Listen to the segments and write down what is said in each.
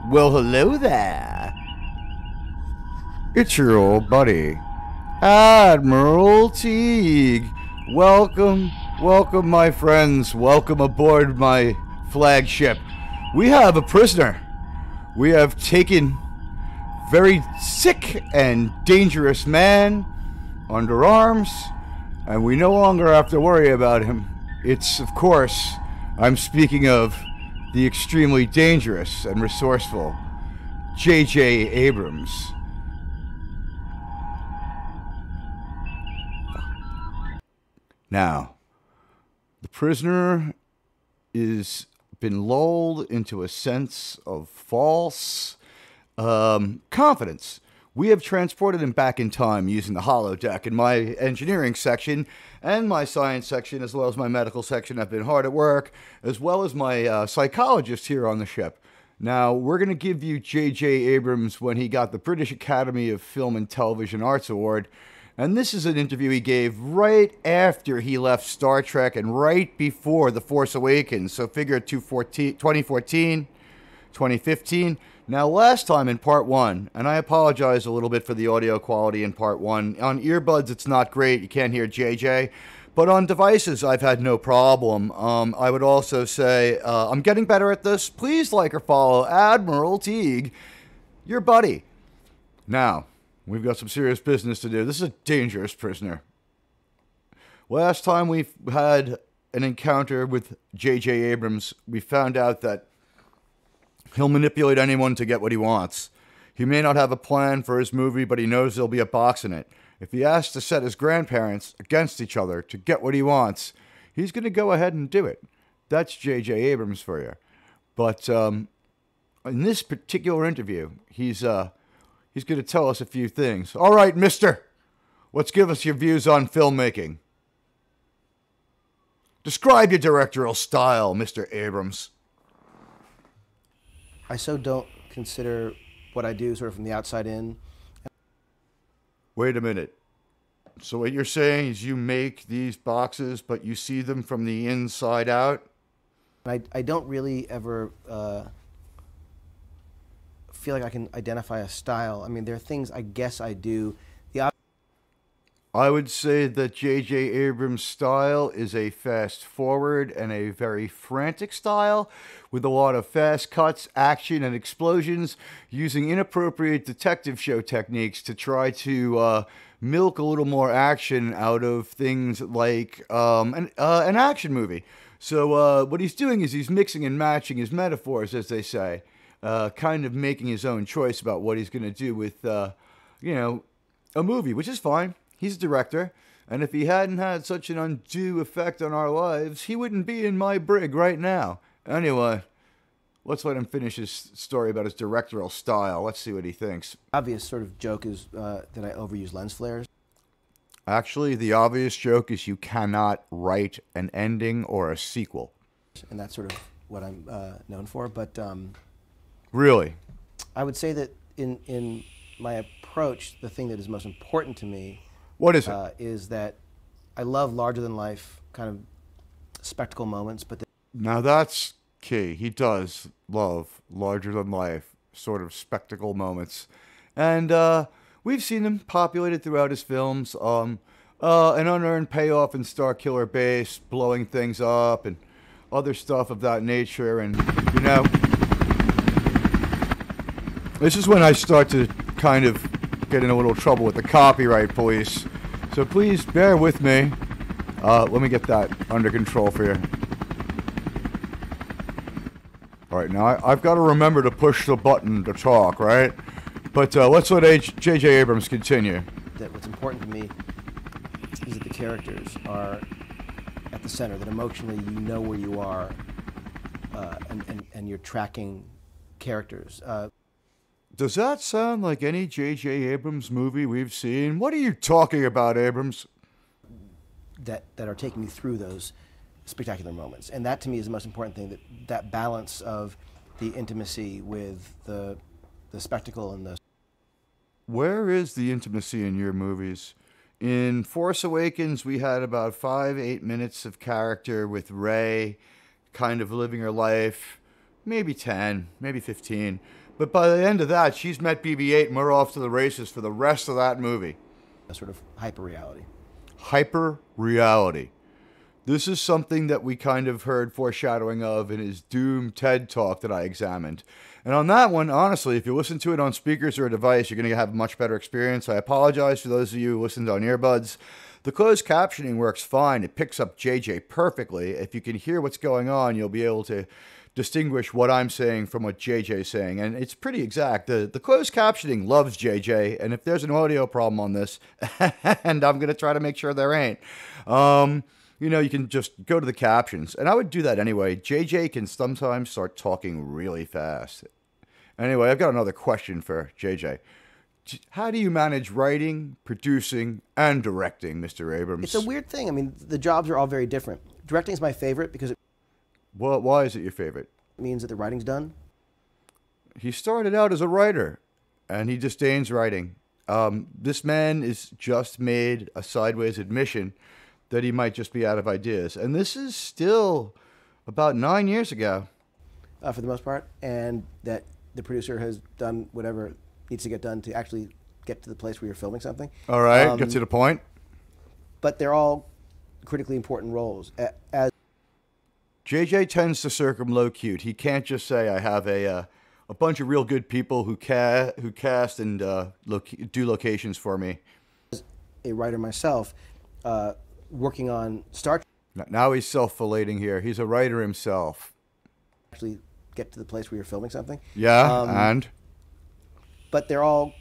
Well, hello there. It's your old buddy, Admiral Teague. Welcome, welcome, my friends. Welcome aboard my flagship. We have a prisoner. We have taken very sick and dangerous man under arms, and we no longer have to worry about him. It's, of course, I'm speaking of the extremely dangerous and resourceful J.J. Abrams. Now, the prisoner is been lulled into a sense of false confidence. We have transported him back in time using the holodeck. In my engineering section and my science section, as well as my medical section, I've been hard at work, as well as my psychologist here on the ship. Now, we're going to give you J.J. Abrams when he got the British Academy of Film and Television Arts Award. And this is an interview he gave right after he left Star Trek and right before The Force Awakens. So figure 2014, 2015. Now, last time in part one, and I apologize a little bit for the audio quality in part one. On earbuds, it's not great. You can't hear JJ. But on devices, I've had no problem. I would also say I'm getting better at this. Please like or follow Admiral Teague, your buddy. Now, we've got some serious business to do. This is a dangerous prisoner. Last time we had an encounter with J.J. Abrams, we found out that he'll manipulate anyone to get what he wants. He may not have a plan for his movie, but he knows there'll be a box in it. If he has to set his grandparents against each other to get what he wants, he's going to go ahead and do it. That's J.J. Abrams for you. But in this particular interview, he's going to tell us a few things. All right, mister, let's give us your views on filmmaking. Describe your directorial style, Mr. Abrams. I so don't consider what I do sort of from the outside in. Wait a minute. So what you're saying is you make these boxes, but you see them from the inside out? I don't really ever feel like I can identify a style. I mean, there are things I guess I do. I would say that J.J. Abrams' style is a fast forward and a very frantic style with a lot of fast cuts, action, and explosions using inappropriate detective show techniques to try to milk a little more action out of things like an action movie. So what he's doing is he's mixing and matching his metaphors, as they say, kind of making his own choice about what he's going to do with, a movie, which is fine. He's a director, and if he hadn't had such an undue effect on our lives, he wouldn't be in my brig right now. Anyway, let's let him finish his story about his directorial style. Let's see what he thinks. Obvious sort of joke is that I overuse lens flares. Actually, the obvious joke is you cannot write an ending or a sequel. And that's sort of what I'm known for. But really? I would say that in my approach, the thing that is most important to me what is it? Is that I love larger-than-life kind of spectacle moments. But now that's key. He does love larger-than-life sort of spectacle moments. And we've seen them populated throughout his films. An unearned payoff in Starkiller Base, blowing things up, and other stuff of that nature. And, this is when I start to kind of get in a little trouble with the copyright police. So please bear with me. Let me get that under control for you. All right, now I've got to remember to push the button to talk, right? But let's let J.J. Abrams continue. That what's important to me is that the characters are at the center, that emotionally you know where you are, and you're tracking characters. Does that sound like any J.J. Abrams movie we've seen? What are you talking about, Abrams? That are taking me through those spectacular moments. And that, to me, is the most important thing, that balance of the intimacy with the spectacle and the... Where is the intimacy in your movies? In Force Awakens, we had about 5-8 minutes of character with Rey kind of living her life. Maybe 10, maybe 15. But by the end of that, she's met BB-8 and we're off to the races for the rest of that movie. A sort of hyper reality. Hyper reality. This is something that we kind of heard foreshadowing of in his Doom TED Talk that I examined. And on that one, honestly, if you listen to it on speakers or a device, you're going to have a much better experience. I apologize for those of you who listened on earbuds. The closed captioning works fine. It picks up JJ perfectly. If you can hear what's going on, you'll be able to distinguish what I'm saying from what JJ's saying. And it's pretty exact. The closed captioning loves JJ. And if there's an audio problem on this, and I'm going to try to make sure there ain't, you can just go to the captions. And I would do that anyway. JJ can sometimes start talking really fast. Anyway, I've got another question for JJ. How do you manage writing, producing, and directing, Mr. Abrams? It's a weird thing. I mean, the jobs are all very different. Directing is my favorite because it Well, why is it your favorite? means that the writing's done. He started out as a writer, and he disdains writing. This man is just made a sideways admission that he might just be out of ideas. And this is still about 9 years ago. For the most part, and that the producer has done whatever needs to get done to actually get to the place where you're filming something. All right, get to the point. But they're all critically important roles. As JJ tends to circumlocute. He can't just say, I have a bunch of real good people who cast and do locations for me. a writer myself, working on Star Trek. Now he's self-filleting here. He's a writer himself. Actually get to the place where you're filming something. Yeah, and? But they're all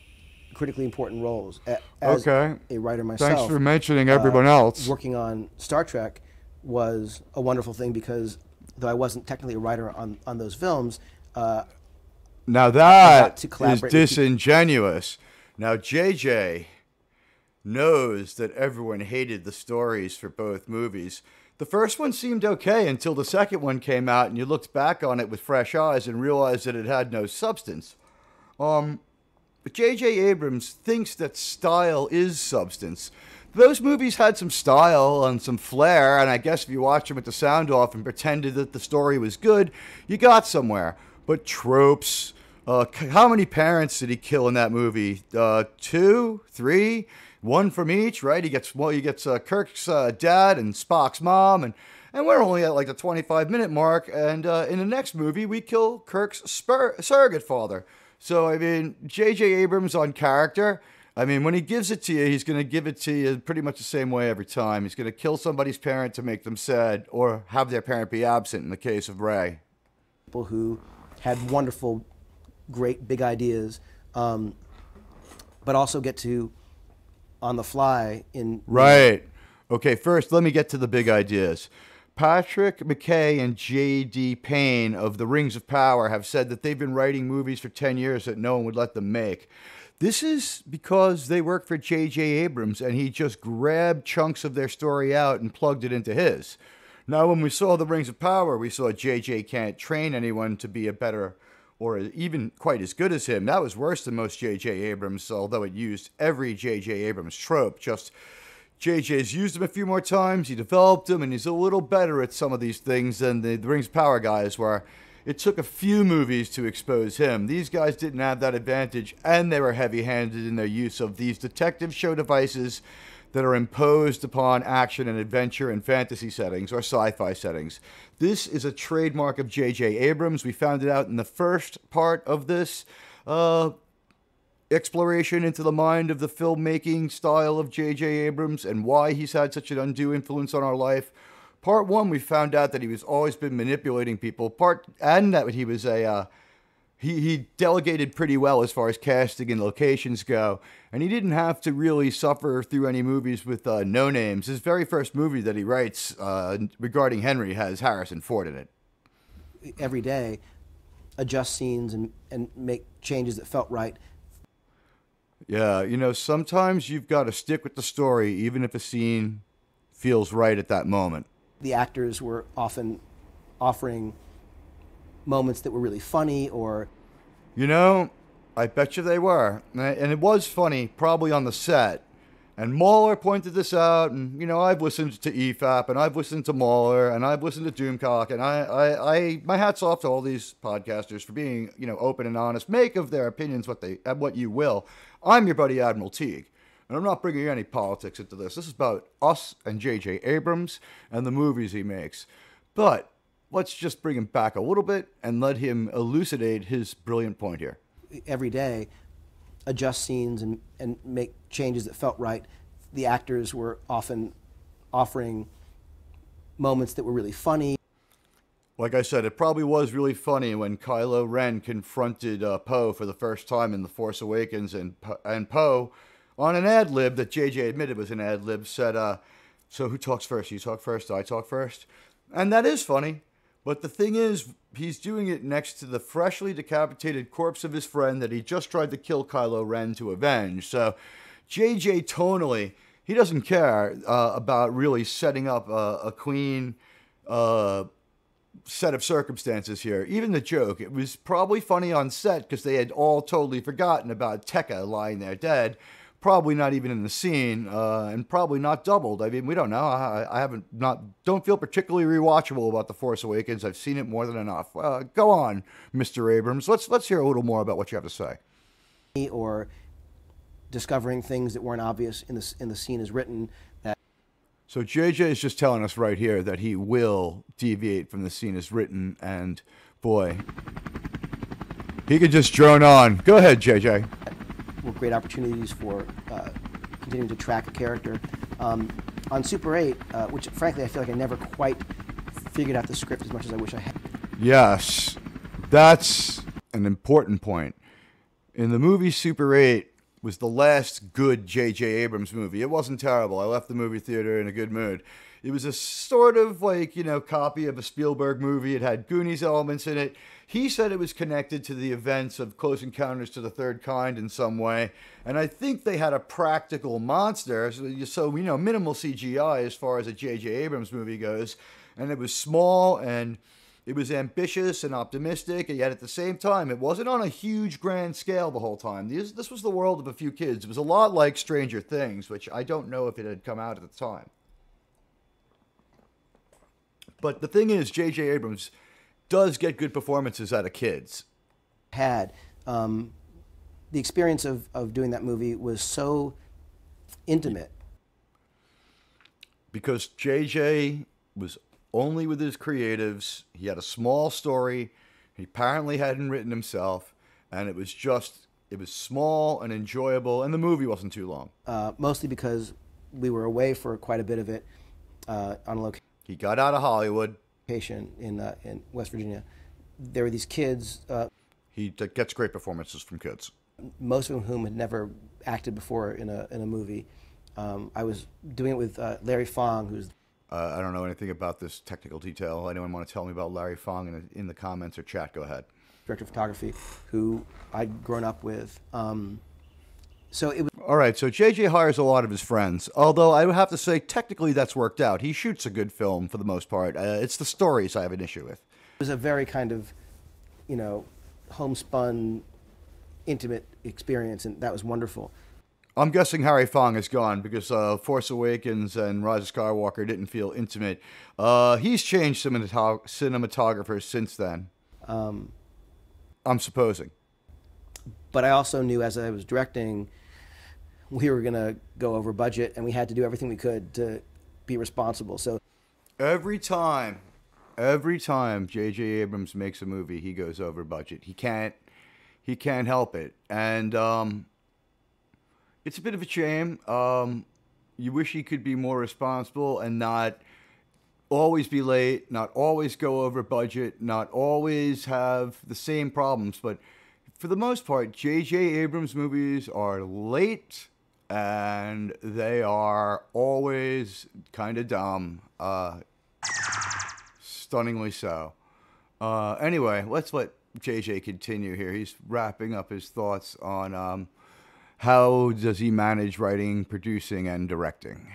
critically important roles. As okay. a writer myself. Thanks for mentioning everyone else. Working on Star Trek was a wonderful thing because though I wasn't technically a writer on those films, now that is collaborate disingenuous. Now JJ knows that everyone hated the stories for both movies. The first one seemed okay until the second one came out and you looked back on it with fresh eyes and realized that it had no substance. But J.J. Abrams thinks that style is substance. Those movies had some style and some flair, and I guess if you watched them with the sound off and pretended that the story was good, you got somewhere. But tropes, how many parents did he kill in that movie? 2, 3, one from each, right? He gets Kirk's dad and Spock's mom, and we're only at like the 25-minute mark, and in the next movie, we kill Kirk's surrogate father. So, I mean, J.J. Abrams on character, I mean, when he gives it to you, he's going to give it to you pretty much the same way every time. He's going to kill somebody's parent to make them sad or have their parent be absent in the case of Ray. People who had wonderful, great, big ideas, but also get to, on the fly, in... Right. Okay, first, let me get to the big ideas. Patrick McKay and J.D. Payne of the Rings of Power have said that they've been writing movies for 10 years that no one would let them make. This is because they work for J.J. Abrams and he just grabbed chunks of their story out and plugged it into his. Now, when we saw the Rings of Power, we saw J.J. can't train anyone to be a better or even quite as good as him. That was worse than most J.J. Abrams, although it used every J.J. Abrams trope. Just JJ's used them a few more times, he developed them, and he's a little better at some of these things than the Rings of Power guys were. It took a few movies to expose him. These guys didn't have that advantage, and they were heavy-handed in their use of these detective show devices that are imposed upon action and adventure and fantasy settings or sci-fi settings. This is a trademark of J.J. Abrams. We found it out in the first part of this exploration into the mind of the filmmaking style of J.J. Abrams and why he's had such an undue influence on our life. Part 1, we found out that he was always been manipulating people. And that he was he delegated pretty well as far as casting and locations go. And he didn't have to really suffer through any movies with no names. His very first movie that he writes regarding Henry has Harrison Ford in it. Every day, adjust scenes and make changes that felt right. Yeah, sometimes you've got to stick with the story, even if a scene feels right at that moment. The actors were often offering moments that were really funny or... I bet you they were. And it was funny, probably on the set. And Mahler pointed this out, and you know, I've listened to EFAP, and I've listened to Mahler, and I've listened to Doomcock, and my hat's off to all these podcasters for being, you know, open and honest. Make of their opinions what you will. I'm your buddy Admiral Teague, and I'm not bringing any politics into this. This is about us and J.J. Abrams and the movies he makes. But let's just bring him back a little bit and let him elucidate his brilliant point here. Every day, adjust scenes and make changes that felt right. The actors were often offering moments that were really funny. Like I said, it probably was really funny when Kylo Ren confronted Poe for the first time in The Force Awakens, and Poe, on an ad lib that JJ admitted was an ad lib, said, so who talks first? You talk first, I talk first? And that is funny. But the thing is, he's doing it next to the freshly decapitated corpse of his friend that he just tried to kill Kylo Ren to avenge. So JJ tonally, he doesn't care about really setting up a clean set of circumstances here. Even the joke, it was probably funny on set because they had all totally forgotten about Tekka lying there dead. Probably not even in the scene, and probably not doubled. I mean, we don't know. I don't feel particularly rewatchable about The Force Awakens. I've seen it more than enough. Go on, Mr. Abrams. Let's hear a little more about what you have to say. Or discovering things that weren't obvious in the scene as written. So JJ is just telling us right here that he will deviate from the scene as written, and boy, he could just drone on. Go ahead, JJ. Were great opportunities for continuing to track a character. On Super 8, which frankly I feel like I never quite figured out the script as much as I wish I had. Yes, that's an important point. In the movie Super 8 was the last good J.J. Abrams movie. It wasn't terrible. I left the movie theater in a good mood. It was a sort of like, you know, copy of a Spielberg movie. It had Goonies elements in it. He said it was connected to the events of Close Encounters to the Third Kind in some way. And I think they had a practical monster. So you know, minimal CGI as far as a J.J. Abrams movie goes. And it was small and it was ambitious and optimistic. And yet at the same time, it wasn't on a huge grand scale the whole time. This was the world of a few kids. It was a lot like Stranger Things, which I don't know if it had come out at the time. But the thing is, J.J. Abrams does get good performances out of kids. The experience of doing that movie was so intimate. Because J.J. was only with his creatives. He had a small story. He apparently hadn't written himself. And it was small and enjoyable. And the movie wasn't too long. Mostly because we were away for quite a bit of it on location. He got out of Hollywood. In West Virginia. There were these kids. He gets great performances from kids. Most of whom had never acted before in a movie. I was doing it with Larry Fong, who's... I don't know anything about this technical detail. Anyone want to tell me about Larry Fong in the comments or chat? Go ahead. Director of photography, who I'd grown up with. So it was... All right, so JJ hires a lot of his friends, although I would have to say technically that's worked out. He shoots a good film for the most part. It's the stories I have an issue with. It was a very kind of, you know, homespun, intimate experience, and that was wonderful. I'm guessing Harry Fong is gone because Force Awakens and Rise of Skywalker didn't feel intimate. He's changed cinematographers since then. I'm supposing. But I also knew as I was directing, we were going to go over budget, and we had to do everything we could to be responsible. So every time J.J. Abrams makes a movie, he goes over budget. He can't help it, and it's a bit of a shame. You wish he could be more responsible and not always be late, not always go over budget, not always have the same problems, but for the most part, J.J. Abrams movies are late, and they are always kind of dumb. Stunningly so. Anyway, let's let J.J. continue here. He's wrapping up his thoughts on how does he manage writing, producing, and directing.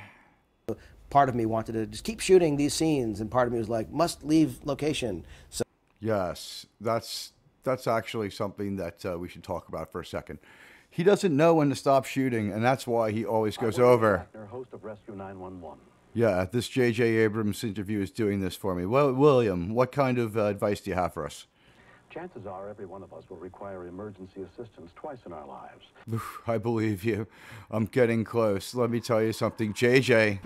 Part of me wanted to just keep shooting these scenes, and part of me was like, must leave location. So yes, that's actually something that we should talk about for a second. he doesn't know when to stop shooting, and that's why he always goes over. Host of Rescue 911. Yeah, this J.J. Abrams interview is doing this for me. Well, William, what kind of advice do you have for us? Chances are every one of us will require emergency assistance twice in our lives. Oof, I believe you. I'm getting close. Let me tell you something. J.J.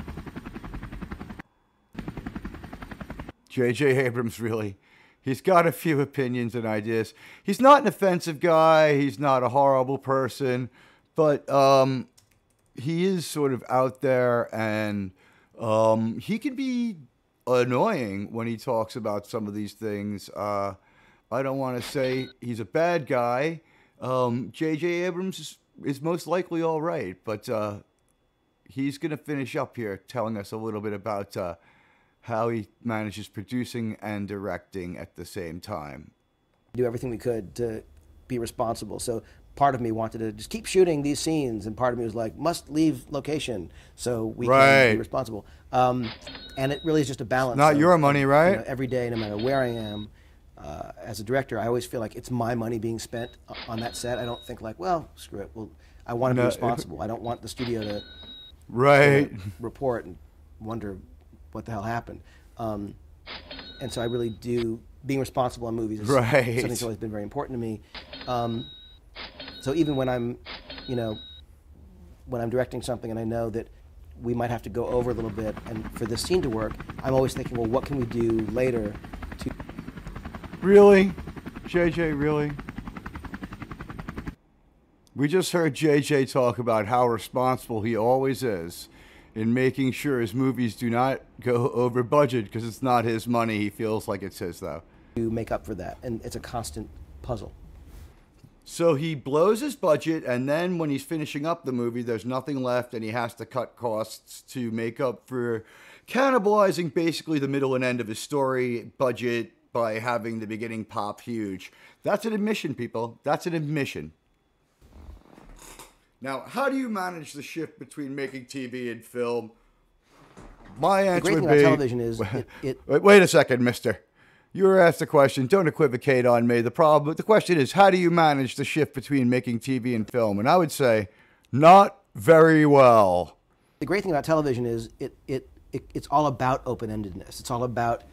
Abrams, really, he's got a few opinions and ideas. He's not an offensive guy. He's not a horrible person. But he is sort of out there, and he can be annoying when he talks about some of these things. I don't want to say he's a bad guy. J.J. Abrams is most likely all right, but he's going to finish up here telling us a little bit about how he manages producing and directing at the same time. Do everything we could to be responsible. So part of me wanted to just keep shooting these scenes, and part of me was like, must leave location so we can be responsible. And it really is just a balance. Not your money, right? You know, every day, no matter where I am, as a director, I always feel like it's my money being spent on that set. I don't think like, well, screw it. Well, I want to be responsible. I don't want the studio to report and wonder what the hell happened. And so I really do, being responsible on movies is something that's always been very important to me. So even when I'm, when I'm directing something and I know that we might have to go over a little bit and for this scene to work, I'm always thinking, well, what can we do later to... Really? JJ, really? We just heard JJ talk about how responsible he always is in making sure his movies do not go over budget because it's not his money. He feels like it's his, though. To make up for that, and it's a constant puzzle. So he blows his budget, and then when he's finishing up the movie, there's nothing left, and he has to cut costs to make up for cannibalizing basically the middle and end of his story budget by having the beginning pop huge. That's an admission, people. That's an admission. Now, how do you manage the shift between making TV and film? My answer would be... The great thing about television is... Wait a second, mister. You were asked a question. Don't equivocate on me. The question is, how do you manage the shift between making TV and film? And I would say, not very well. The great thing about television is it's all about open-endedness. It's all about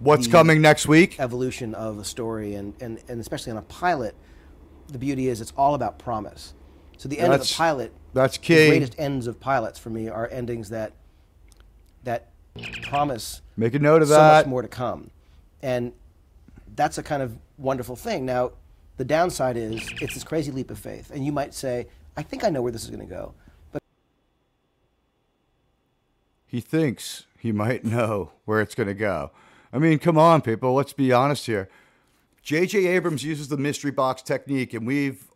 what's coming next week, evolution of a story, and especially on a pilot, the beauty is it's all about promise. So the end of the pilot, that's key. The greatest ends of pilots for me are endings that promise. Make a note of so that. Much more to come, and that's a kind of wonderful thing. Now, the downside is it's this crazy leap of faith, and you might say, "I think I know where this is going to go," but he thinks he might know where it's going to go. I mean, come on, people. Let's be honest here. J.J. Abrams uses the mystery box technique, and we've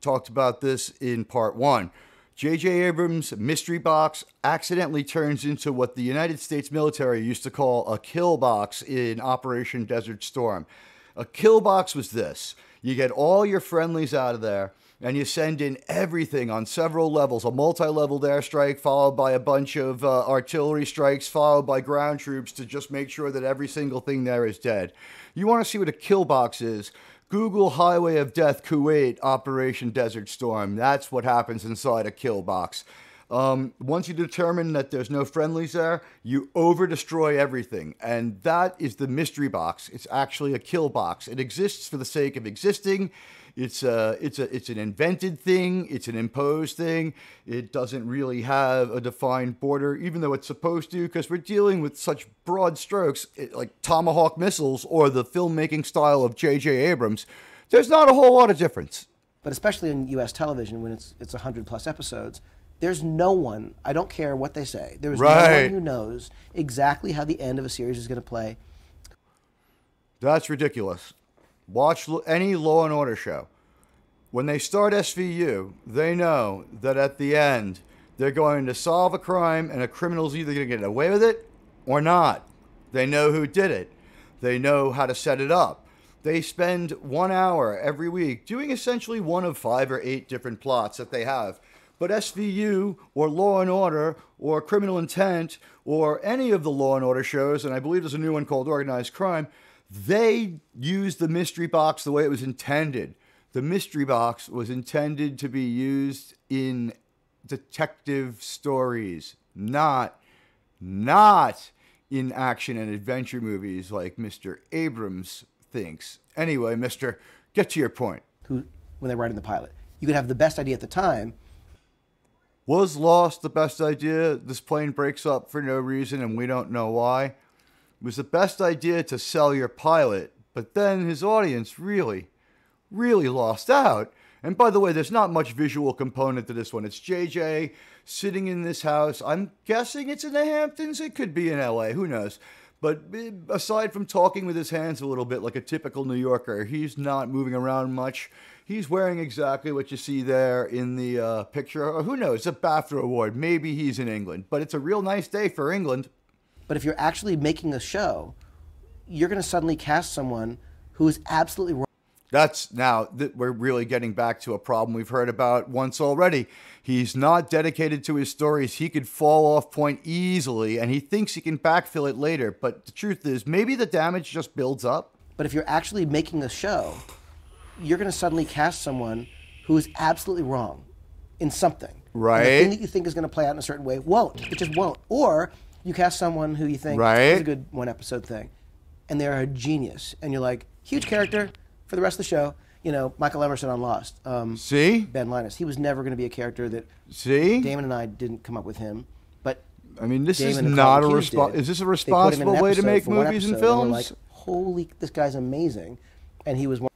talked about this in part 1. J.J. Abrams' mystery box accidentally turns into what the United States military used to call a kill box in Operation Desert Storm. A kill box was this. You get all your friendlies out of there, and you send in everything on several levels, a multi-leveled airstrike followed by a bunch of artillery strikes followed by ground troops to just make sure that every single thing there is dead. You want to see what a kill box is? Google Highway of Death Kuwait Operation Desert Storm. That's what happens inside a kill box. Once you determine that there's no friendlies there, you over-destroy everything. And that is the mystery box. It's actually a kill box. It exists for the sake of existing. It's an invented thing. It's an imposed thing. It doesn't really have a defined border, even though it's supposed to, because we're dealing with such broad strokes, like Tomahawk missiles or the filmmaking style of J.J. Abrams. There's not a whole lot of difference. But especially in U.S. television, when it's 100+ episodes, there's no one, I don't care what they say, there's no one who knows exactly how the end of a series is going to play. That's ridiculous. Watch any Law and Order show. When they start SVU, they know that at the end, they're going to solve a crime and a criminal's either going to get away with it or not. They know who did it. They know how to set it up. They spend 1 hour every week doing essentially one of 5 or 8 different plots that they have. But SVU or Law and Order or Criminal Intent or any of the Law and Order shows, and I believe there's a new one called Organized Crime, they use the mystery box the way it was intended. the mystery box was intended to be used in detective stories, not in action and adventure movies like Mr. Abrams thinks. Anyway, Mister, get to your point. When they're writing the pilot, you could have the best idea at the time. Was Lost the best idea? This plane breaks up for no reason and we don't know why. It was the best idea to sell your pilot, but then his audience really lost out. And by the way, there's not much visual component to this one. It's JJ sitting in this house. I'm guessing it's in the Hamptons. It could be in LA. Who knows? But aside from talking with his hands a little bit like a typical New Yorker, he's not moving around much. He's wearing exactly what you see there in the picture. Or who knows? A BAFTA award. Maybe he's in England. But it's a real nice day for England. But if you're actually making a show, you're going to suddenly cast someone who is absolutely wrong. That's now that we're really getting back to a problem we've heard about once already. He's not dedicated to his stories. He could fall off point easily, and he thinks he can backfill it later. But the truth is, maybe the damage just builds up. But if you're actually making a show, you're going to suddenly cast someone who is absolutely wrong in something. Right. And the thing that you think is going to play out in a certain way won't. It just won't. Or you cast someone who you think is a good one-episode thing, and they're a genius. And you're like, huge character for the rest of the show. You know, Michael Emerson on Lost. See? Ben Linus. He was never going to be a character that... See? Damon and I didn't come up with him. But I mean, this Damon is not a is this a responsible way to make movies and films? And we're like, holy, this guy's amazing. And he was one.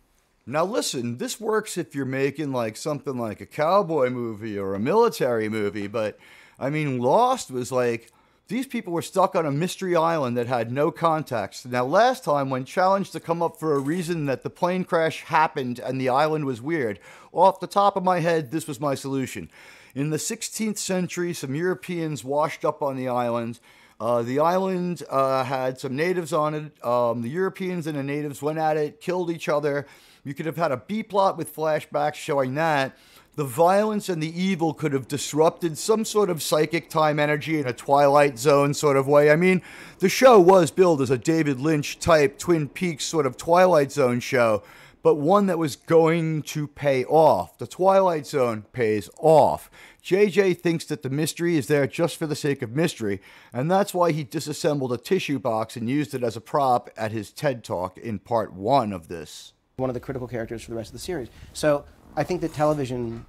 Now listen, this works if you're making like something like a cowboy movie or a military movie, but I mean, Lost was like, these people were stuck on a mystery island that had no context. Now last time, when challenged to come up for a reason that the plane crash happened and the island was weird, off the top of my head, this was my solution. In the 16th century, some Europeans washed up on the island. The island had some natives on it. The Europeans and the natives went at it, killed each other. You could have had a B-plot with flashbacks showing that. The violence and the evil could have disrupted some sort of psychic time energy in a Twilight Zone sort of way. I mean, the show was billed as a David Lynch type Twin Peaks sort of Twilight Zone show, but one that was going to pay off. The Twilight Zone pays off. JJ thinks that the mystery is there just for the sake of mystery, and that's why he disassembled a tissue box and used it as a prop at his TED Talk in part 1 of this. One of the critical characters for the rest of the series. So I think that television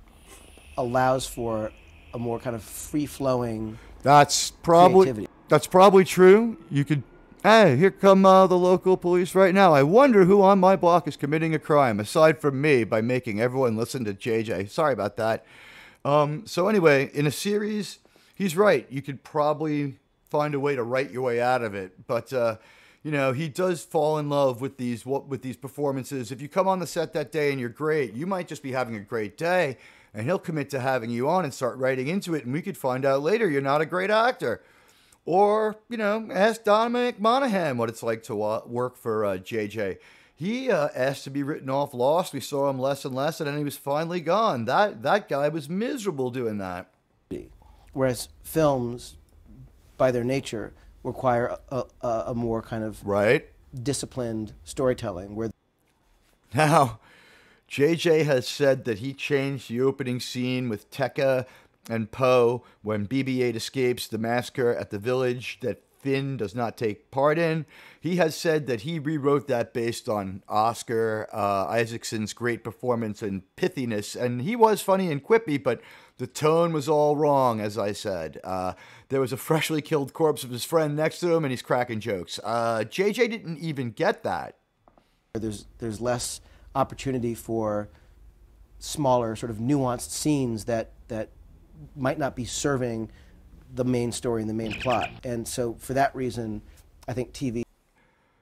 allows for a more kind of free-flowing creativity. That's probably true. You could, hey, here come the local police right now. I wonder who on my block is committing a crime, aside from me, by making everyone listen to JJ. Sorry about that. So anyway, in a series, he's right. You could probably find a way to write your way out of it. But, you know, he does fall in love with these performances. If you come on the set that day and you're great, you might just be having a great day, and he'll commit to having you on and start writing into it, and we could find out later you're not a great actor. Or, you know, ask Dominic Monaghan what it's like to work for JJ. He asked to be written off Lost. We saw him less and less, and then he was finally gone. That guy was miserable doing that. Whereas films, by their nature, require a more kind of disciplined storytelling. Where now, JJ has said that he changed the opening scene with Tekka and Poe when BB-8 escapes the massacre at the village that Finn does not take part in. He has said that he rewrote that based on Oscar Isaacson's great performance and pithiness, and he was funny and quippy, but the tone was all wrong, as I said. There was a freshly killed corpse of his friend next to him, and he's cracking jokes. JJ didn't even get that. There's less opportunity for smaller, sort of nuanced scenes that might not be serving the main story and the main plot. And so for that reason, I think TV...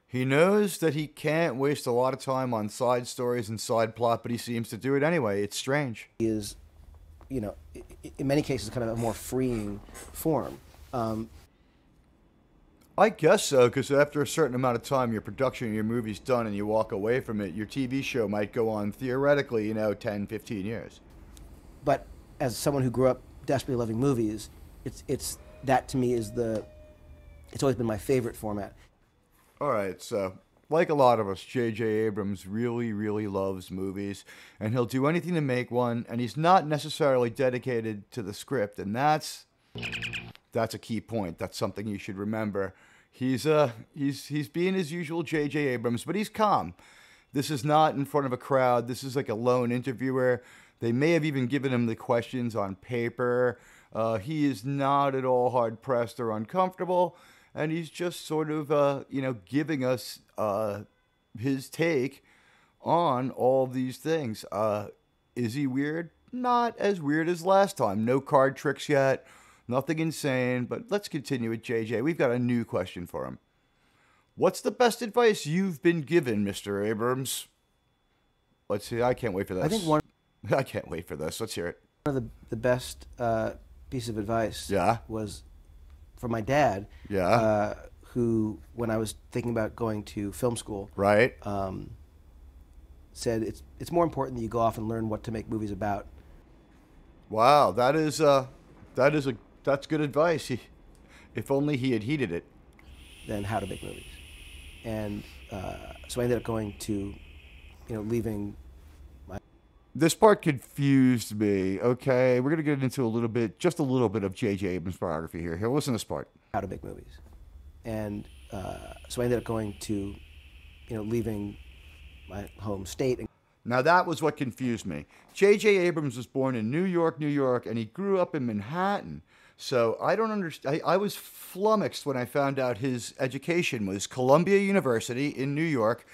He knows that he can't waste a lot of time on side stories and side plot, but he seems to do it anyway. It's strange. He is, you know, in many cases, kind of a more freeing form. I guess so, because after a certain amount of time, your production of your movie's done and you walk away from it, your TV show might go on, theoretically, 10, 15 years. But as someone who grew up desperately loving movies, that to me is it's always been my favorite format. All right, so like a lot of us, J.J. Abrams really, really loves movies, and he'll do anything to make one, and he's not necessarily dedicated to the script, and that's a key point. That's something you should remember. He's being his usual J.J. Abrams, but he's calm. This is not in front of a crowd. This is like a lone interviewer. They may have even given him the questions on paper. He is not at all hard-pressed or uncomfortable, and he's just sort of, giving us his take on all these things. Is he weird? Not as weird as last time. No card tricks yet. Nothing insane, but let's continue with JJ. We've got a new question for him. What's the best advice you've been given, Mr. Abrams? Let's see. I can't wait for this. I can't wait for this. Let's hear it. One of the best piece of advice Yeah. was from my dad, Yeah. who, when I was thinking about going to film school, Right. said it's more important that you go off and learn what to make movies about. Wow, that's good advice. If only he had heeded it. Than how to make movies. And so I ended up going to, leaving my... This part confused me. Okay, we're going to get into just a little bit of J.J. Abrams' biography here. Here, listen to this part. How to make movies. And so I ended up going to, leaving my home state. Now that was what confused me. J.J. Abrams was born in New York, and he grew up in Manhattan. So I don't understand. I was flummoxed when I found out his education was Columbia University in New York,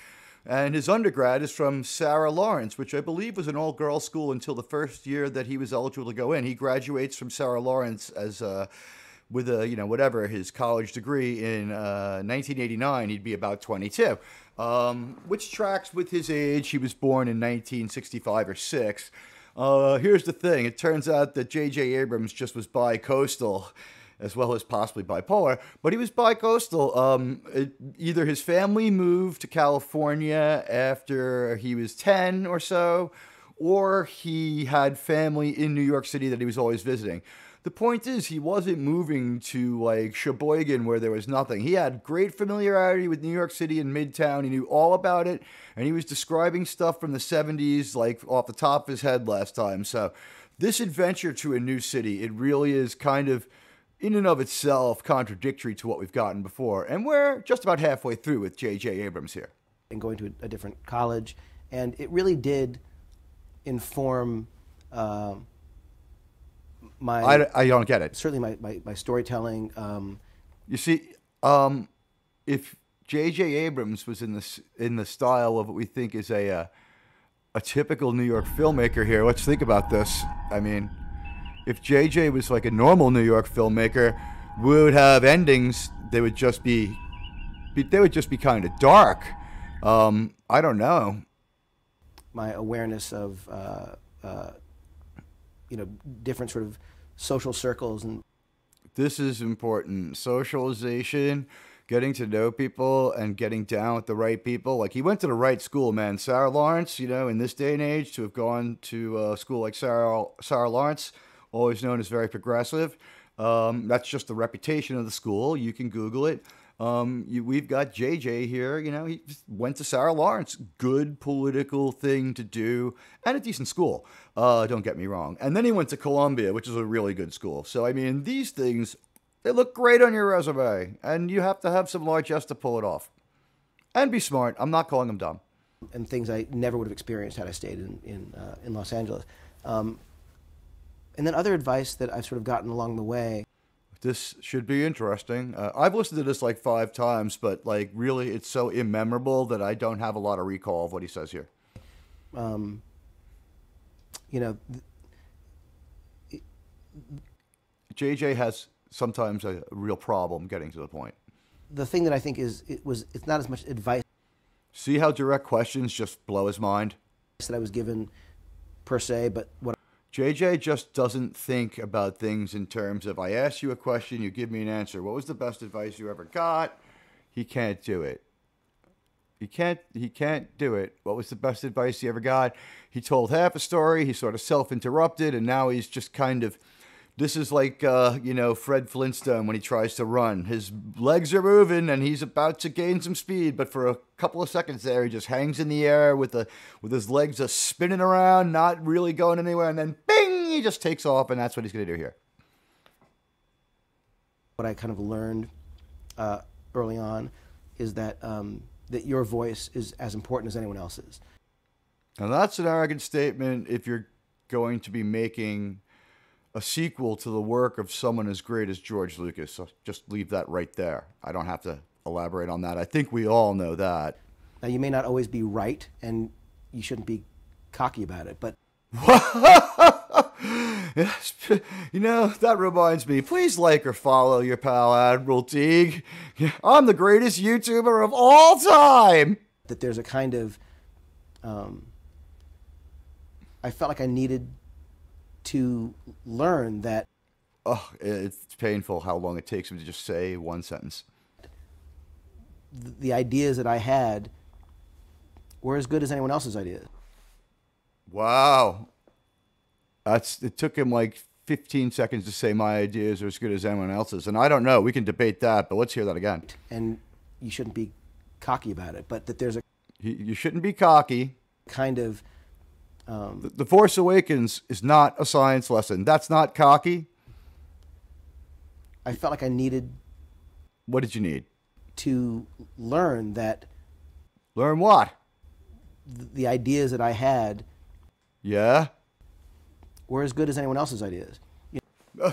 and his undergrad is from Sarah Lawrence, which I believe was an all-girls school until the first year that he was eligible to go in. He graduates from Sarah Lawrence with whatever his college degree in 1989. He'd be about 22, which tracks with his age. He was born in 1965 or 6. Here's the thing. It turns out that J.J. Abrams just was bi-coastal, as well as possibly bipolar, but he was bi-coastal. Either his family moved to California after he was 10 or so, or he had family in New York City that he was always visiting. The point is, he wasn't moving to like Sheboygan where there was nothing. He had great familiarity with New York City and Midtown. He knew all about it, and he was describing stuff from the 70s like off the top of his head last time. So this adventure to a new city, it really is kind of in and of itself contradictory to what we've gotten before. And we're just about halfway through with J.J. Abrams here. And going to a different college, and it really did inform I don't get it. Certainly my storytelling. You see, if J.J. Abrams was in the style of what we think is a typical New York filmmaker here, let's think about this. I mean, if J.J. was like a normal New York filmmaker, we would have endings. They would just be kind of dark. I don't know. My awareness of different sort of social circles. And this is important. Socialization, getting to know people, and getting down with the right people. Like, he went to the right school, man. Sarah Lawrence, in this day and age, to have gone to a school like Sarah Lawrence, always known as very progressive. That's just the reputation of the school. You can Google it. We've got JJ here, he went to Sarah Lawrence. Good political thing to do, and a decent school. Don't get me wrong. And then he went to Columbia, which is a really good school. So, I mean, these things, they look great on your resume, and you have to have some largesse to pull it off. And be smart. I'm not calling them dumb. And things I never would have experienced had I stayed in Los Angeles. And then other advice that I've sort of gotten along the way. This should be interesting. I've listened to this like 5 times, but like really it's so immemorable that I don't have a lot of recall of what he says here. JJ has sometimes a real problem getting to the point. The thing that I think it's not as much advice. See how direct questions just blow his mind? That I was given per se, but what JJ just doesn't think about things in terms of, I ask you a question, you give me an answer. What was the best advice you ever got? He can't do it. He can't do it. What was the best advice he ever got? He told half a story, he sort of self-interrupted, and now he's just kind of This is like, you know, Fred Flintstone when he tries to run. His legs are moving and he's about to gain some speed, but for a couple of seconds there, he just hangs in the air with his legs just spinning around, not really going anywhere, and then bing, he just takes off, and that's what he's going to do here. What I kind of learned early on is that that your voice is as important as anyone else's. Now that's an arrogant statement if you're going to be making a sequel to the work of someone as great as George Lucas. So just leave that right there. I don't have to elaborate on that. I think we all know that. Now, you may not always be right, and you shouldn't be cocky about it, but... Yes, you know, that reminds me. Please like or follow your pal Admiral Teague. I'm the greatest YouTuber of all time. That there's a kind of... I felt like I needed to learn that... Oh, it's painful how long it takes him to just say one sentence. The ideas that I had were as good as anyone else's ideas. Wow. It took him like 15 seconds to say my ideas are as good as anyone else's. And I don't know. We can debate that, but let's hear that again. And you shouldn't be cocky about it, but that there's a... You shouldn't be cocky. Kind of... The Force Awakens is not a science lesson. That's not cocky. I felt like I needed... What did you need? To learn that... Learn what? The ideas that I had... Yeah? Were as good as anyone else's ideas. You know?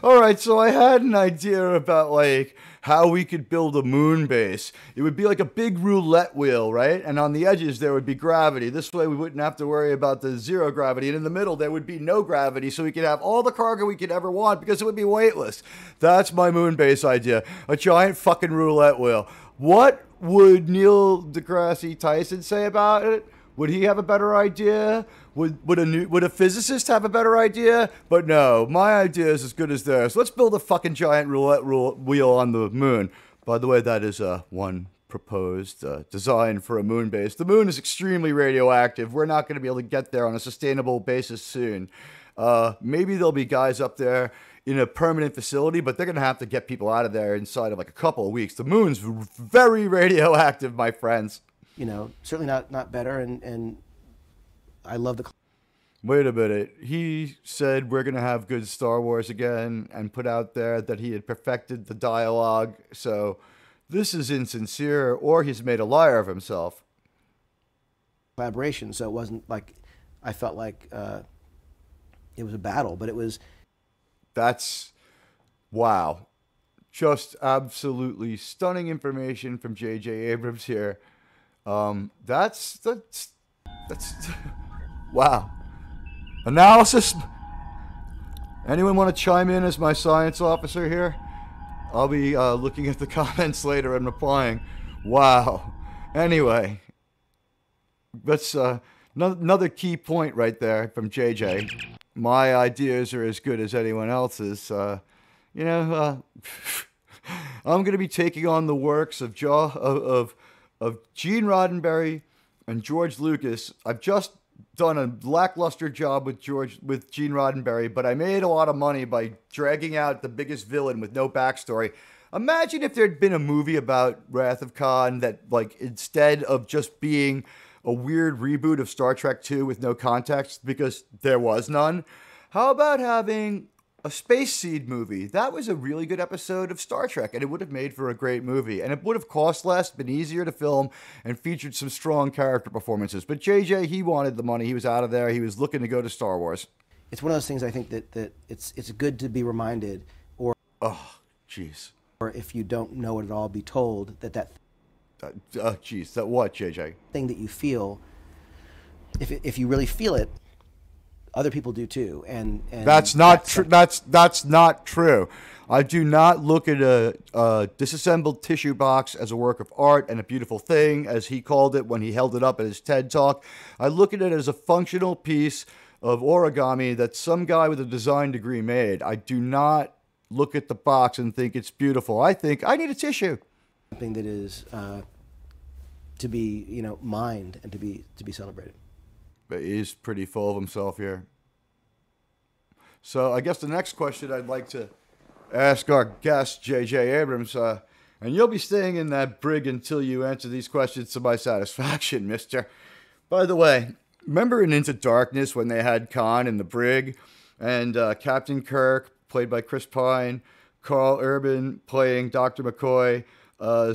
All right, so I had an idea about like how we could build a moon base. It would be like a big roulette wheel, right? And on the edges there would be gravity. This way we wouldn't have to worry about the zero gravity. And in the middle there would be no gravity, so we could have all the cargo we could ever want because it would be weightless. That's my moon base idea. A giant fucking roulette wheel. What would Neil deGrasse Tyson say about it? Would he have a better idea? Would a physicist have a better idea? But no, my idea is as good as theirs. Let's build a fucking giant roulette wheel on the moon. By the way, that is one proposed design for a moon base. The moon is extremely radioactive. We're not going to be able to get there on a sustainable basis soon. Maybe there'll be guys up there in a permanent facility, but they're going to have to get people out of there inside of like a couple of weeks. The moon's very radioactive, my friends. You know, certainly not better, and I love the... Wait a minute. He said we're going to have good Star Wars again and put out there that he had perfected the dialogue. So this is insincere, or he's made a liar of himself. Collaboration, so it wasn't like I felt like it was a battle, but it was... That's... Wow. Just absolutely stunning information from J.J. Abrams here. That's wow. Analysis. Anyone want to chime in as my science officer here? I'll be looking at the comments later and replying. Wow. Anyway, that's another key point right there from JJ. My ideas are as good as anyone else's. You know, I'm going to be taking on the works of Gene Roddenberry and George Lucas. I've just done a lackluster job with Gene Roddenberry, but I made a lot of money by dragging out the biggest villain with no backstory. Imagine if there'd been a movie about Wrath of Khan that, like, instead of just being a weird reboot of Star Trek II with no context, because there was none, how about having a Space Seed movie? That was a really good episode of Star Trek, and it would have made for a great movie. And it would have cost less, been easier to film, and featured some strong character performances. But JJ, he wanted the money. He was out of there. He was looking to go to Star Wars. It's one of those things I think that it's good to be reminded, or... Oh, jeez. Or if you don't know it at all, be told that jeez, that what, JJ? Thing that you feel, if you really feel it, other people do too, and that's not true. That's not true. I do not look at a disassembled tissue box as a work of art and a beautiful thing, as he called it when he held it up at his TED Talk. I look at it as a functional piece of origami that some guy with a design degree made. I do not look at the box and think it's beautiful. I think I need a tissue. Something that is to be, you know, mined and to be celebrated. But he's pretty full of himself here. So I guess the next question I'd like to ask our guest, J.J. Abrams, and you'll be staying in that brig until you answer these questions to my satisfaction, mister. By the way, remember in Into Darkness when they had Khan in the brig, and Captain Kirk, played by Chris Pine, Carl Urban playing Dr. McCoy,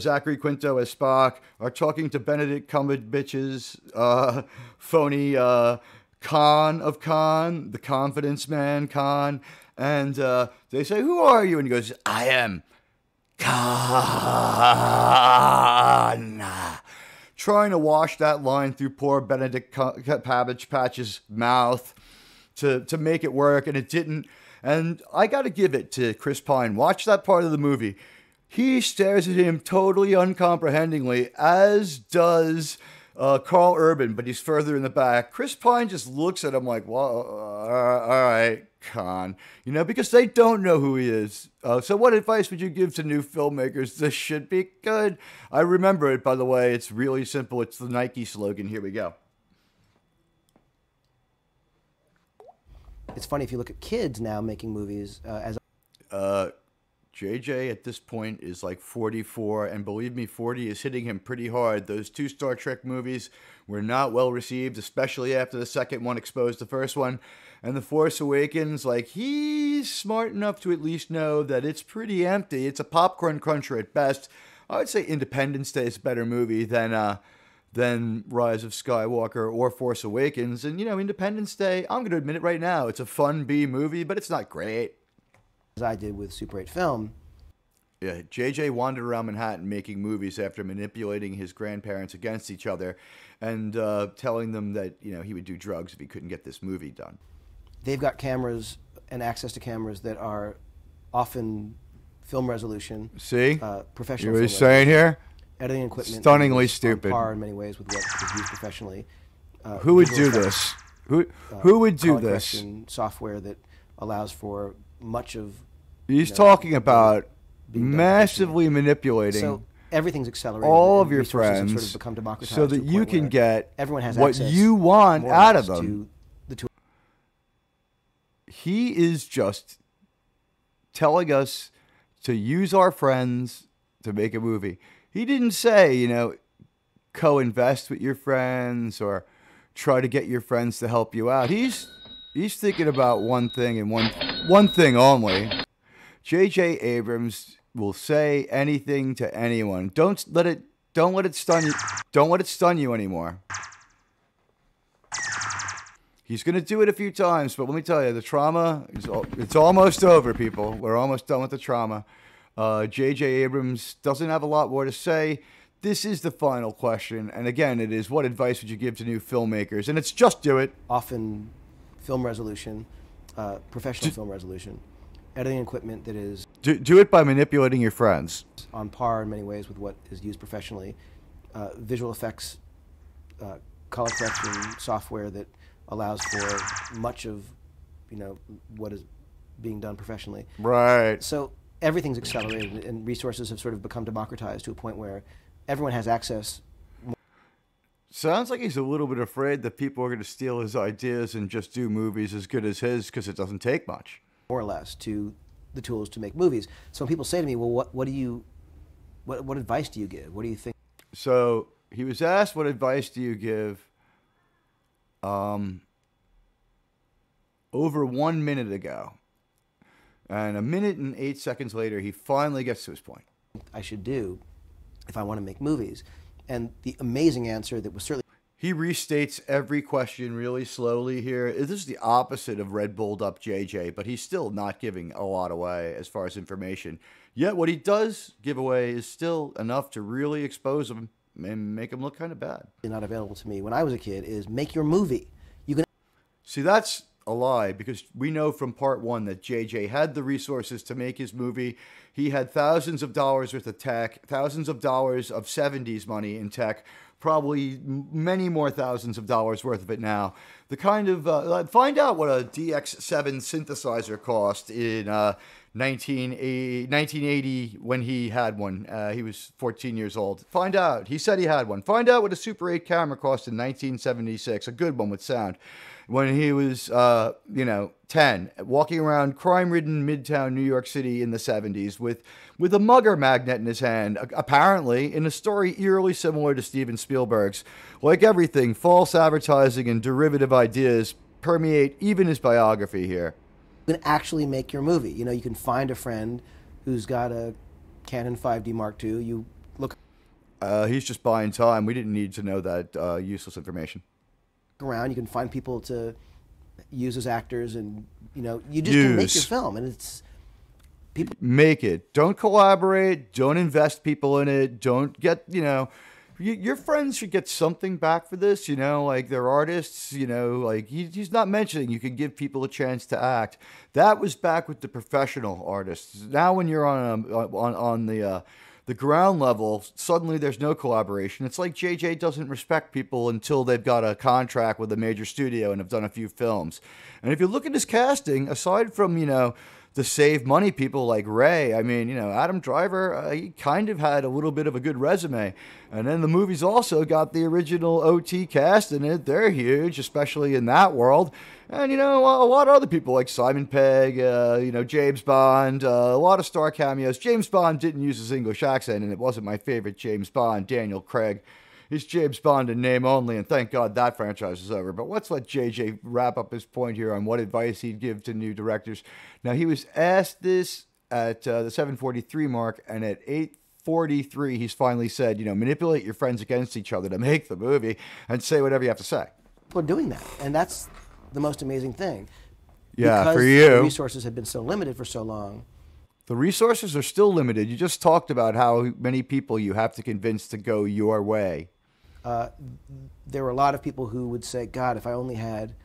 Zachary Quinto as Spock, are talking to Benedict Cumberbatch's phony Khan of Khan, the confidence man Khan, and they say, "Who are you?" And he goes, "I am Khan." Trying to wash that line through poor Benedict Cumberbatch's mouth to make it work, and it didn't. And I got to give it to Chris Pine. Watch that part of the movie. He stares at him totally uncomprehendingly, as does Carl Urban, but he's further in the back. Chris Pine just looks at him like, well, all right, Khan. You know, because they don't know who he is. So what advice would you give to new filmmakers? This should be good. I remember it, by the way. It's really simple. It's the Nike slogan. Here we go. It's funny if you look at kids now making movies JJ at this point is like 44, and believe me, 40 is hitting him pretty hard. Those 2 Star Trek movies were not well received, especially after the second one exposed the first one. And The Force Awakens, like, he's smart enough to at least know that it's pretty empty. It's a popcorn cruncher at best. I would say Independence Day is a better movie than Rise of Skywalker or Force Awakens. And, you know, Independence Day, I'm going to admit it right now, it's a fun B movie, but it's not great. As I did with Super 8 Film. Yeah, JJ wandered around Manhattan making movies after manipulating his grandparents against each other and telling them that, you know, he would do drugs if he couldn't get this movie done. They've got cameras and access to cameras that are often film resolution. See? Professional. You know what he's saying here? Editing equipment. Stunningly stupid. On par in many ways with what is used professionally. Who would do this? Who would do this? Software that allows for much of. He's talking about massively manipulating. So everything's accelerated. All of your friends, sort of become democratized so that you can get everyone has what you want out of them. To the tool. He is just telling us to use our friends to make a movie. He didn't say, you know, co-invest with your friends or try to get your friends to help you out. He's thinking about one thing and one thing only. J.J. Abrams will say anything to anyone. Don't let it stun you. Don't let it stun you anymore. He's going to do it a few times, but let me tell you, the trauma it's almost over, people. We're almost done with the trauma. J.J. Abrams doesn't have a lot more to say. This is the final question, and again, it is: what advice would you give to new filmmakers? And it's just do it. Often, film resolution, professional film resolution. Editing equipment that is... Do it by manipulating your friends. On par in many ways with what is used professionally. Visual effects, color correction software that allows for much of, you know, what is being done professionally. Right. So everything's accelerated and resources have sort of become democratized to a point where everyone has access. Sounds like he's a little bit afraid that people are going to steal his ideas and just do movies as good as his because it doesn't take much. More or less, to the tools to make movies. So when people say to me, well, what advice do you give? What do you think? So he was asked, what advice do you give over 1 minute ago. And 1 minute and 8 seconds later, he finally gets to his point. I should do if I want to make movies. And the amazing answer that was certainly... He restates every question really slowly here. This is the opposite of Red Bulled up JJ, but he's still not giving a lot away as far as information. Yet what he does give away is still enough to really expose him and make him look kind of bad. Not available to me when I was a kid is make your movie. You can... See, that's a lie, because we know from part one that JJ had the resources to make his movie. He had thousands of dollars worth of tech, thousands of dollars of 70s money in tech, probably many more thousands of dollars worth of it now. The kind of, find out what a DX7 synthesizer cost in 1980 when he had one. He was 14 years old. Find out. He said he had one. Find out what a Super 8 camera cost in 1976, a good one with sound. When he was, 10, walking around crime-ridden Midtown New York City in the 70s with a mugger magnet in his hand, apparently in a story eerily similar to Steven Spielberg's. Like everything, false advertising and derivative ideas permeate even his biography here. You can actually make your movie. You know, you can find a friend who's got a Canon 5D Mark II. You look he's just buying time. We didn't need to know that useless information. Around, you can find people to use as actors, and you know, you just can make your film, and it's people make it. Don't collaborate. Don't invest people in it. Don't get, you know, your friends should get something back for this. You know, like they're artists. You know, like he's not mentioning you can give people a chance to act. That was back with the professional artists. Now, when you're on the ground level, suddenly there's no collaboration. It's like JJ doesn't respect people until they've got a contract with a major studio and have done a few films. And if you look at his casting, aside from, you know, the save money people like Ray, I mean, you know, Adam Driver, he kind of had a little bit of a good resume. And then the movie's also got the original OT cast in it. They're huge, especially in that world. And, you know, a lot of other people like Simon Pegg, you know, James Bond, a lot of star cameos. James Bond didn't use his English accent, and it wasn't my favorite James Bond, Daniel Craig. He's James Bond in name only, and thank God that franchise is over. But let's let JJ wrap up his point here on what advice he'd give to new directors. Now, he was asked this at the 7:43 mark, and at 8:43, he's finally said, you know, manipulate your friends against each other to make the movie and say whatever you have to say. People are doing that, and that's the most amazing thing. Yeah, because for you. the resources have been so limited for so long. The resources are still limited. You just talked about how many people you have to convince to go your way. There were a lot of people who would say, God, if I only had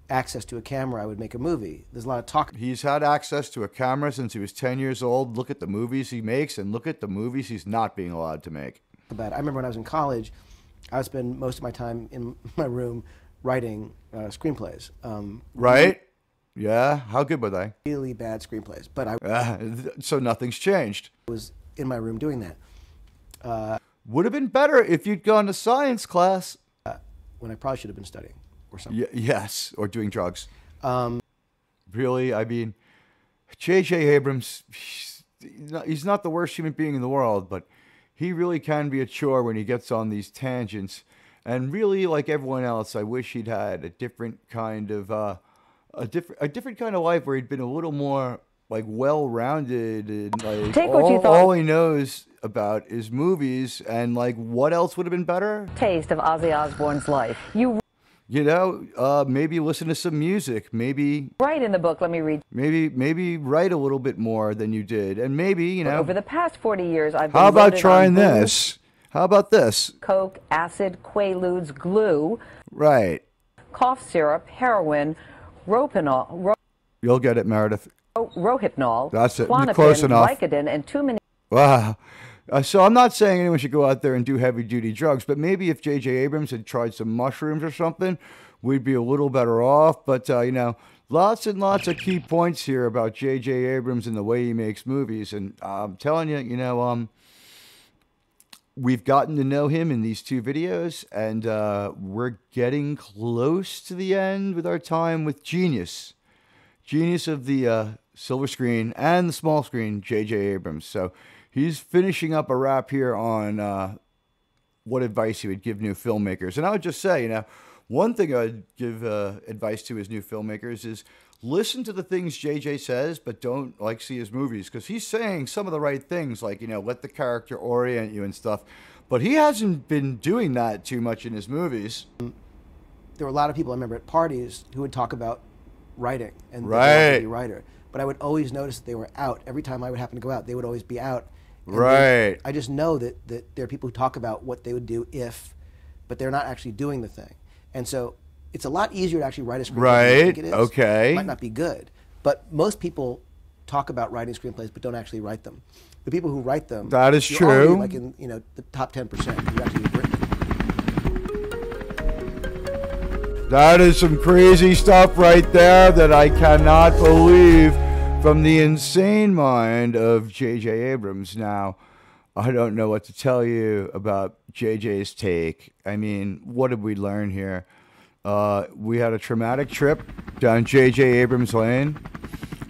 access to a camera, I would make a movie. There's a lot of talk. He's had access to a camera since he was 10 years old. Look at the movies he makes and look at the movies he's not being allowed to make. About it. I remember when I was in college, I would spend most of my time in my room writing screenplays. Right? Yeah. How good were they? Really bad screenplays. But so nothing's changed. was in my room doing that. Would have been better if you'd gone to science class. When I probably should have been studying or something. Yes, or doing drugs. Really? I mean, J.J. Abrams, he's not the worst human being in the world, but he really can be a chore when he gets on these tangents. And really, like everyone else, I wish he'd had a different kind of a different kind of life where he'd been a little more like well-rounded and like all he knows about is movies. And like, what else would have been better? Taste of Ozzy Osbourne's life. You know, maybe listen to some music. Maybe write in the book. Let me read. Maybe write a little bit more than you did, and maybe, you know. Over the past 40 years, I've been. How about trying this? How about this? Coke, acid, Quaaludes, glue. Right. Cough syrup, heroin, Rohypnol. You'll get it, Meredith. Rohypnol. That's it. Klonopin, Close enough. Vicodin, and too many. Wow. So I'm not saying anyone should go out there and do heavy-duty drugs, but maybe if J.J. Abrams had tried some mushrooms or something, we'd be a little better off. But, you know, lots and lots of key points here about J.J. Abrams and the way he makes movies. And I'm telling you, you know, we've gotten to know him in these two videos, and we're getting close to the end with our time with Genius of the silver screen and the small screen, J.J. Abrams. So he's finishing up a wrap here on what advice he would give new filmmakers. And I would just say, you know, one thing I'd give advice to his new filmmakers is listen to the things JJ says, but don't like see his movies, because he's saying some of the right things, like, you know, let the character orient you and stuff. But he hasn't been doing that too much in his movies. There were a lot of people I remember at parties who would talk about writing and they right. wanted to be a writer. But I would always notice that they were out. Every time I would happen to go out, they would always be out. And right. I just know that there are people who talk about what they would do if, but they're not actually doing the thing. And so it's a lot easier to actually write a screenplay right. than I think it is. Okay. It might not be good, but most people talk about writing screenplays but don't actually write them. The people who write them, that is you're true. already like in, you know, the top 10% who actually have written. That is some crazy stuff right there that I cannot believe from the insane mind of J.J. Abrams. Now, I don't know what to tell you about JJ's take. I mean, what did we learn here? We had a traumatic trip down J.J. Abrams Lane.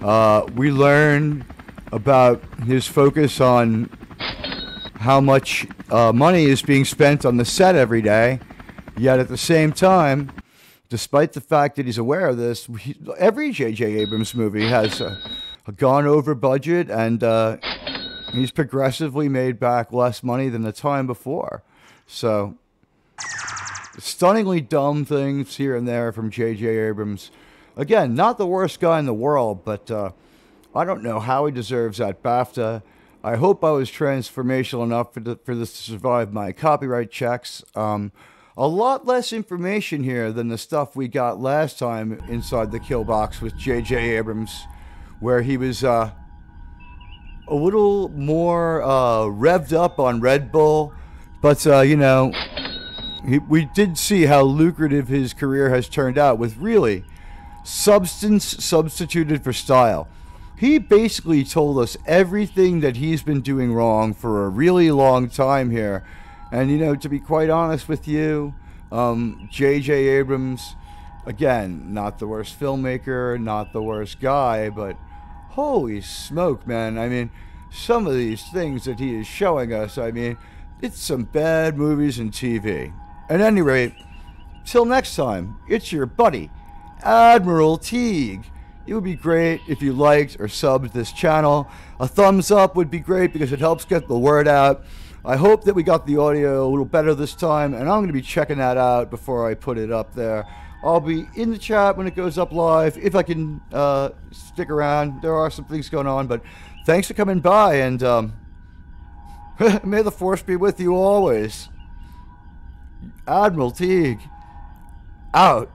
We learned about his focus on how much money is being spent on the set every day, yet at the same time, despite the fact that he's aware of this, every J.J. Abrams movie has gone over budget, and he's progressively made back less money than the time before. So, stunningly dumb things here and there from J.J. Abrams. Again, not the worst guy in the world, but I don't know how he deserves that BAFTA. I hope I was transformational enough for this to survive my copyright checks. A lot less information here than the stuff we got last time inside the kill box with J.J. Abrams, where he was a little more revved up on Red Bull. But, you know, we did see how lucrative his career has turned out with really substance substituted for style. He basically told us everything that he's been doing wrong for a really long time here. And, you know, to be quite honest with you, J.J. Abrams, again, not the worst filmmaker, not the worst guy, but holy smoke, man. I mean, some of these things that he is showing us, I mean, it's some bad movies and TV. At any rate, till next time, it's your buddy, Admiral Teague. It would be great if you liked or subbed this channel. A thumbs up would be great because it helps get the word out. I hope that we got the audio a little better this time, and I'm going to be checking that out before I put it up there. I'll be in the chat when it goes up live, if I can stick around. There are some things going on, but thanks for coming by, and may the force be with you always. Admiral Teague, out.